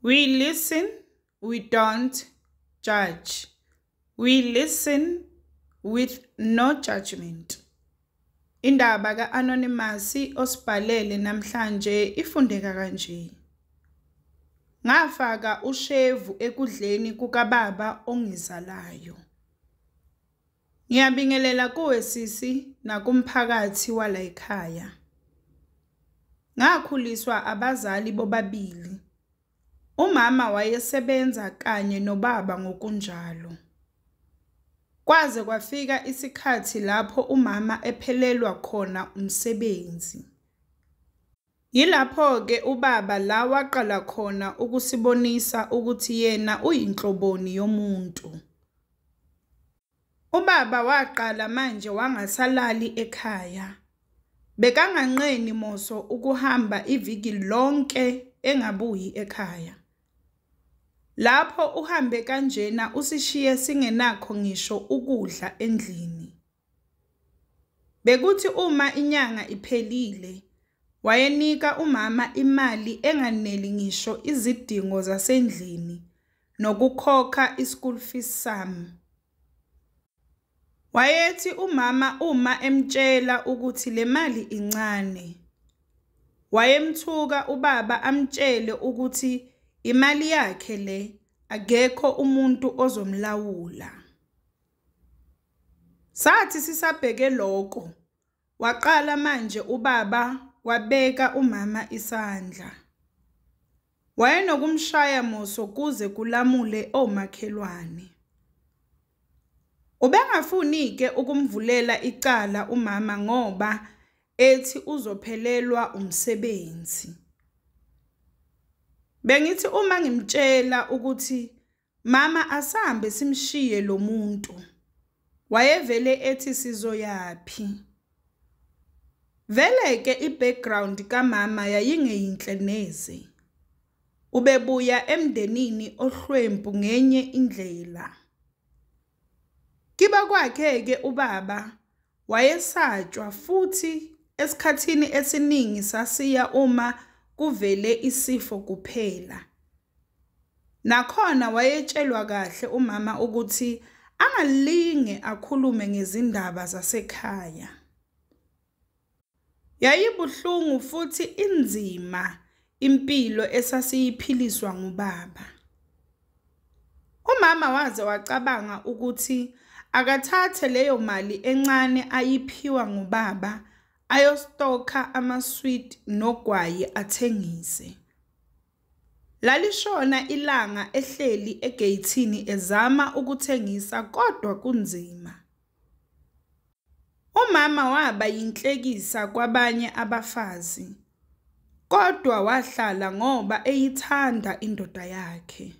We listen, we don't judge. We listen with no judgment. Indaba ka-Anonymous osibhalele namhlanje ifundeka kanje. Ngafaka ushevu ekudleni kukababa ongizalayo. Ngiyabingelela kuwe sisi nakumphakathi wala ekhaya. Ngakhuliswa abazali bobabili. Umama wayesebenza kanye nobaba ngokunjalo. Kwaze kwafika isikhathi lapho umama ephelelwa khona umsebenzi. Yilapho ke ubaba la waqala khona ukusibonisa ukuthi yena uyinhloboni yomuntu. Ubaba waqala manje wangasalali ekhaya. Bekanganqeni moso ukuhamba iviki lonke engabuyi ekhaya. Lapho uhambe kanjena usishiye singenakho ngisho ukudla endlini. Bekuthi uma inyanga iphelile, wayenika umama imali enganeli ngisho izidingo zasendlini nokukhokha ischool fees sami. Wayethi umama uma emtshela ukuthi le mali incane, wayemthuka ubaba amtshele ukuthi imali yakhe le akekho umuntu ozomlawula. Sathi sisabheke lokho, waqala manje ubaba wabeka umama isandla. Wayenokumshaya moso kuze kulamule omakhelwane. Ubengafuni-ke ukumvulela icala umama ngoba ethi uzophelelwa umsebenzi. Bengithi uma ngimtshela ukuthi mama asambe simshiye lo muntu, wayevele ethi sizoyapi. Vele ke i-background kamama yayingeyinhle neze. Ubebuya emndenini ohlwempu ngenye indlela. Kiba kwakhe ke ubaba wayesatshwa futhi esikhathini esiningi sasiya uma kuvele isifo kuphela. Nakhona wayetshelwa kahle umama ukuthi angalinge akhulume ngezindaba zasekhaya. Yayibuhlungu futhi inzima impilo esasiyiphiliswa ngubaba. Umama waze wacabanga ukuthi akathathe leyo mali encane ayiphiwa ngubaba ayostokha amasweet nogwayi athengise. Lalishona ilanga ehleli egeyithini ezama ukuthengisa kodwa kunzima. Umama waba yinhlekisa kwabanye abafazi, kodwa wahlala ngoba eyithanda indoda yakhe.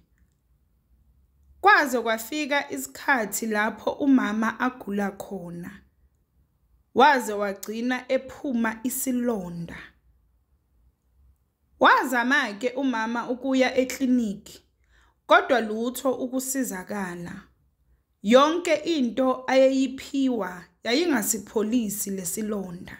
Kwaze kwafika isikhathi lapho umama agula khona. Waze wagcina ephuma isilonda. Wazama-ke umama ukuya ekliniki, kodwa lutho ukusizakala. Yonke into ayeyiphiwa yayingasipholisi lesilonda.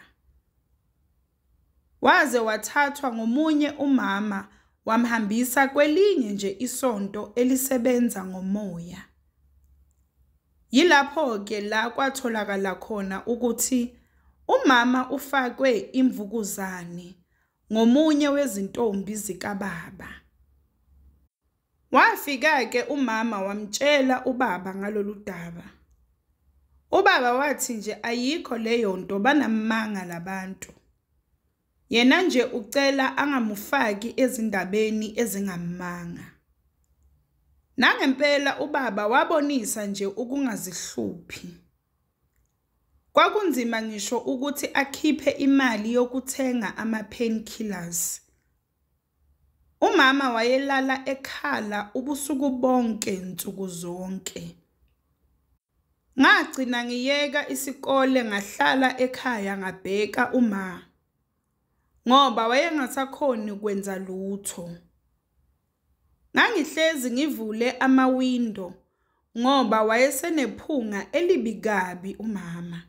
Waze wathathwa ngomunye umama wamhambisa kwelinye nje isonto elisebenza ngomoya. Yilapho ke la kwatholakala khona ukuthi umama ufakwe imvukuzane ngomunye wezintombi zikababa. Wafika ke umama wamtshela ubaba ngalolu daba. Ubaba wathi nje ayikho leyo nto, banamanga labantu. Yena nje ucela angamufaki ezindabeni ezingamanga. Nangempela ubaba wabonisa nje ukungazihluphi. Kwakunzima ngisho ukuthi akhiphe imali yokuthenga ama-painkillers. Umama wayelala ekhala ubusuku bonke nsuku zonke. Ngagcina ngiyeka isikole ngahlala ekhaya ngabheka uma, ngoba wayengasakhoni kwenza lutho. Ngangihlezi ngivule amawindo ngoba wayesenephunga elibikabi umama.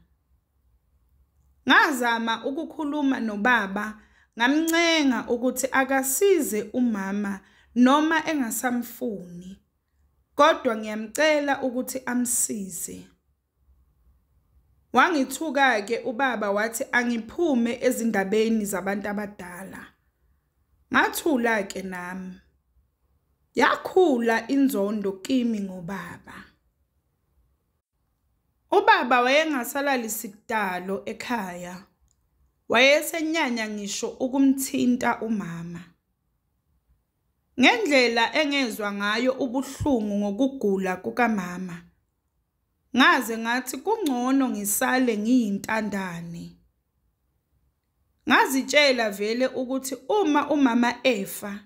Ngazama ukukhuluma nobaba, ngamncenga ukuthi akasize umama noma engasamfuni, kodwa ngiyamcela ukuthi amsize. Wangithuka-ke ubaba wathi angiphume ezindabeni zabantu abadala. Ngathula-ke nami. Yakhula inzondo kimi ngobaba. Ubaba wayengasalalisi kudalo ekhaya. Wayesenyanya ngisho ukumthinta umama. Ngendlela engezwa ngayo ubuhlungu ngokugula kukamama, ngaze ngathi kungcono ngisale ngiyintandane. Ngazitshela vele ukuthi uma umama efa,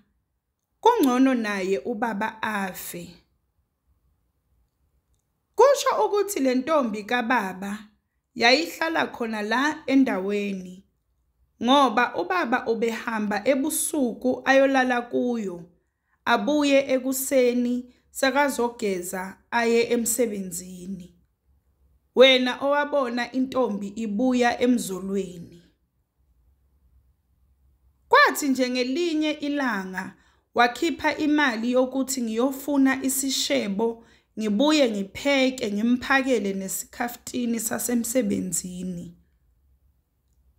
kungcono naye ubaba afe. Kusho ukuthi le ntombi kababa yayihlala khona la endaweni, ngoba ubaba ubehamba ebusuku ayolala kuyo, abuye ekuseni sekazogeza aye emsebenzini. Wena owabona intombi ibuya emzolweni. Kwathi nje ngelinye ilanga wakhipha imali yokuthi ngiyofuna isishebo, ngibuye ngipheke ngimphakele nesikhaftini sasemsebenzini.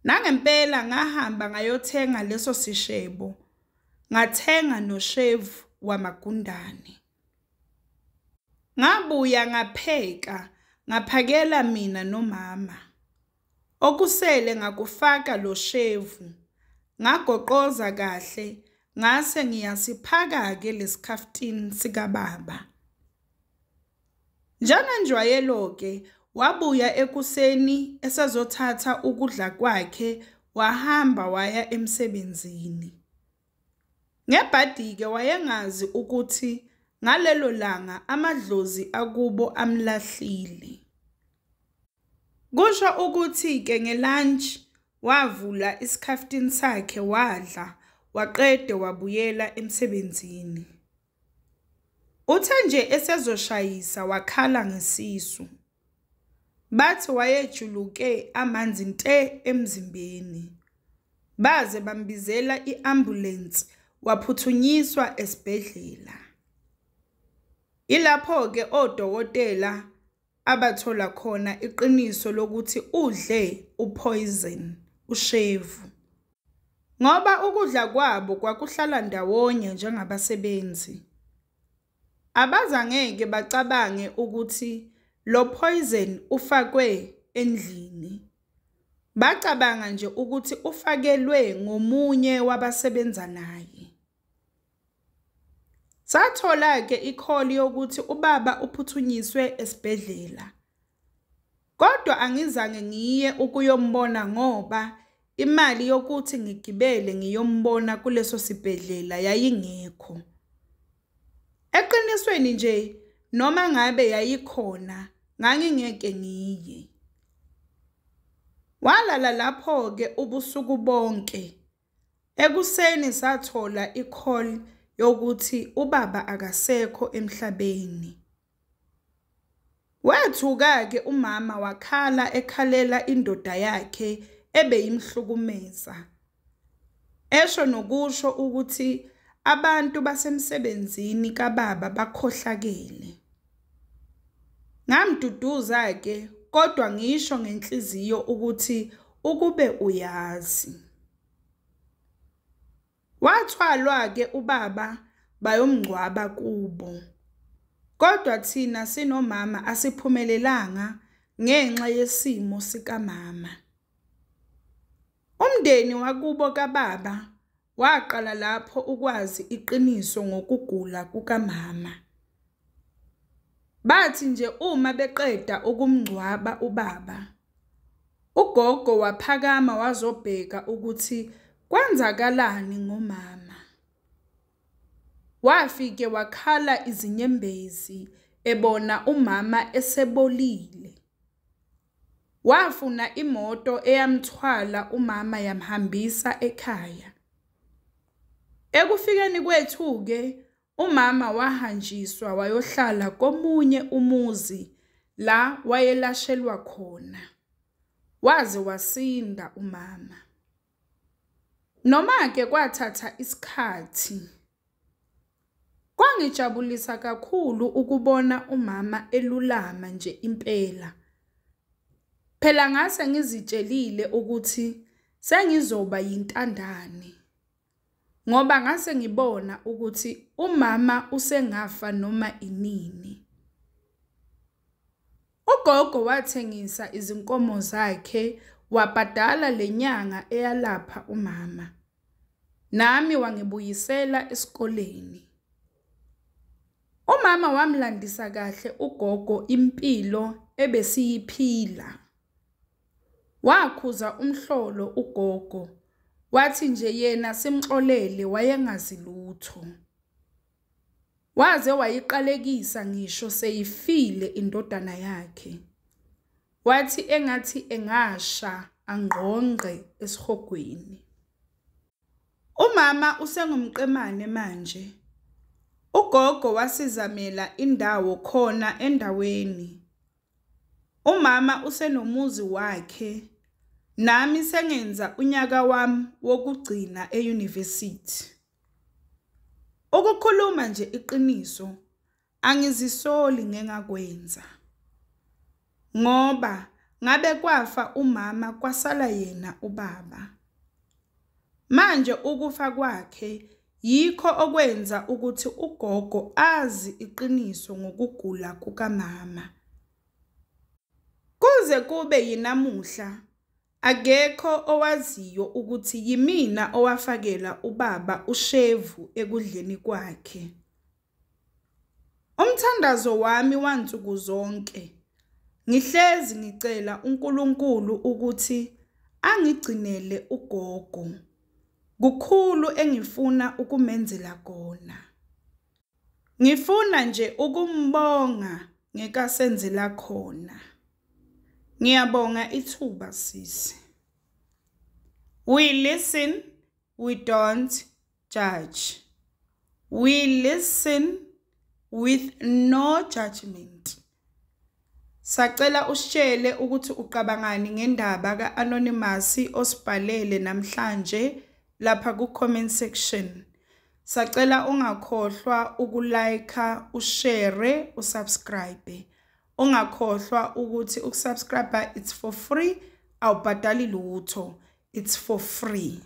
Nangempela ngahamba ngayothenga leso sishebo, ngathenga noshevu wamagundane. Ngabuya ngapheka, ngaphakela mina nomama. Okusele ngakufaka lo shevu, ngagoqoza kahle, ngase ngiyasiphaka-ke lesikhaftini sikababa. Njenganjwayelo-ke wabuya ekuseni esezothatha ukudla kwakhe, wahamba waya emsebenzini. Ngebhadi-ke wayengazi ukuthi ngalelo langa amadlozi akubo amlahlile. Kusho ukuthi-ke ngelunch wavula isikhaftini sakhe wadla, waqede wabuyela emsebenzini. Uthe nje esezoshayisa wakhala ngesisu. Bathi wayejuluke amanzi nte emzimbeni. Baze bambizela i-ambulance waphuthunyiswa esibhedlela. Ilapho-ke odokotela abathola khona iqiniso lokuthi udle upoison, ushevu. Ngoba ukudla kwabo kwakuhlala ndawonye njengabasebenzi, abazangeke bacabange ukuthi lo poison ufakwe endlini. Bacabanga nje ukuthi ufakelwe ngomunye wabasebenza naye. Sathola-ke ikholi yokuthi ubaba uphuthunyiswe esibhedlela. Kodwa angizange ngiye ukuyombona ngoba imali yokuthi ngigibele ngiyombona kuleso sibhedlela yayingekho. Eqinisweni nje noma ngabe yayikhona ngangingeke ngiye. Walala lapho-ke ubusuku bonke. Ekuseni sathola i-call yokuthi ubaba akasekho emhlabeni. Wethuka-ke umama wakhala ekhalela indoda yakhe ebeyimhlukumeza. Esho nokusho ukuthi abantu basemsebenzini kababa bakhohlakele. Ngamduduza-ke kodwa ngisho ngenhliziyo ukuthi ukube uyazi. Wathwalwa-ke ubaba bayomngcwaba kubo. Kodwa thina sinomama asiphumelelanga ngenxa yesimo sikamama. Umndeni wakubo kababa waqala lapho ukwazi iqiniso ngokugula kukamama. Bathi nje uma beqeda ukumngcwaba ubaba, ugogo waphakama wazobheka ukuthi kwenzakalani ngomama. Wafike wakhala izinyembezi ebona umama esebolile. Wafuna imoto eyamthwala umama yamhambisa ekhaya. Ekufikeni kwethu-ke umama wahanjiswa wayohlala komunye umuzi la wayelashelwa khona. Waze wasinda umama. Noma-ke kwathatha isikhathi. Kwangijabulisa kakhulu ukubona umama elulama nje impela. Phela ngase ngizitshelile ukuthi sengizoba yintandane. Ngoba ngase ngibona ukuthi umama usengafa noma inini. Ugogo wathengisa izinkomo zakhe wabhadala lenyanga eyalapha umama. Nami wangibuyisela esikoleni. Umama wamlandisa kahle ugogo impilo ebesiyiphila. Wakhuza umhlolo ugogo. Wathi nje yena simxolele wayengazi lutho. Waze wayiqalekisa ngisho seyifile indodana yakhe. Wathi engathi engasha angqongqe esihogweni. Umama usengumqemane manje. Ugogo wasizamela indawo khona endaweni. Umama usenomuzi wakhe. Nami sengenza unyaka wami wokugcina e-university. Ukukhuluma nje iqiniso, angizisoli ngengakwenza. Ngoba ngabe kwafa umama kwasala yena ubaba. Manje ukufa kwakhe yikho okwenza ukuthi ugogo azi iqiniso ngokugula kukamama. Kuze kube yinamuhla, akekho owaziyo ukuthi yimina owafakela ubaba ushevu ekudleni kwakhe. Umthandazo wami wansuku zonke, ngihlezi ngicela uNkulunkulu ukuthi angigcinele ugogo. Kukhulu engifuna ukumenzela kona. Ngifuna nje ukumbonga ngekasenzela khona. Ngiyabonga ithuba sisi. We listen, we don't judge. We listen with no judgment. Sacela usitshele ukuthi uqabangani ngendaba ka-Anonymous osibhalele namhlanje lapha ku-comment section. Sacela ungakhohlwa ukulike, ushare, usubscribe. Ungakhohlwa ukuthi ukusubscribe it's for free, awubhadali lutho, it's for free.